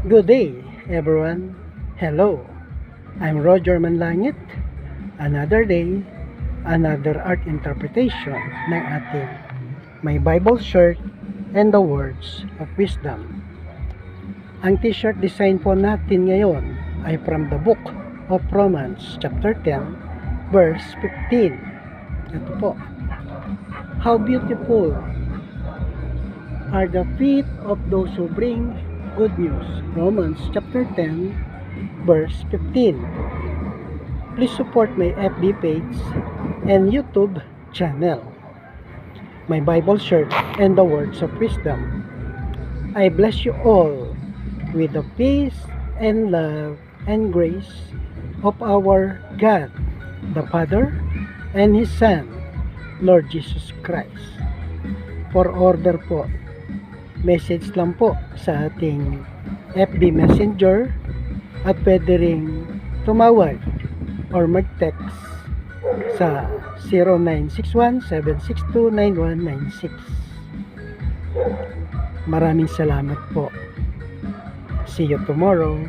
Good day, everyone. Hello, I'm Roger Manlangit. Another day, another art interpretation ng ating My Bible Shirt and the Words of Wisdom. Ang t-shirt design po natin ngayon ay from the book of Romans chapter 10 verse 15. Ito po. How beautiful are the feet of those who bring good news. Romans chapter 10 verse 15. Please support my FB page and YouTube channel, My Bible Shirt and the Words of Wisdom. I bless you all with the peace and love and grace of our God, the Father, and His Son, Lord Jesus Christ. For order po, message lang po sa ating FB Messenger at pwede ring tumawag or mag-text sa 0961-762-9196. Maraming salamat po. See you tomorrow.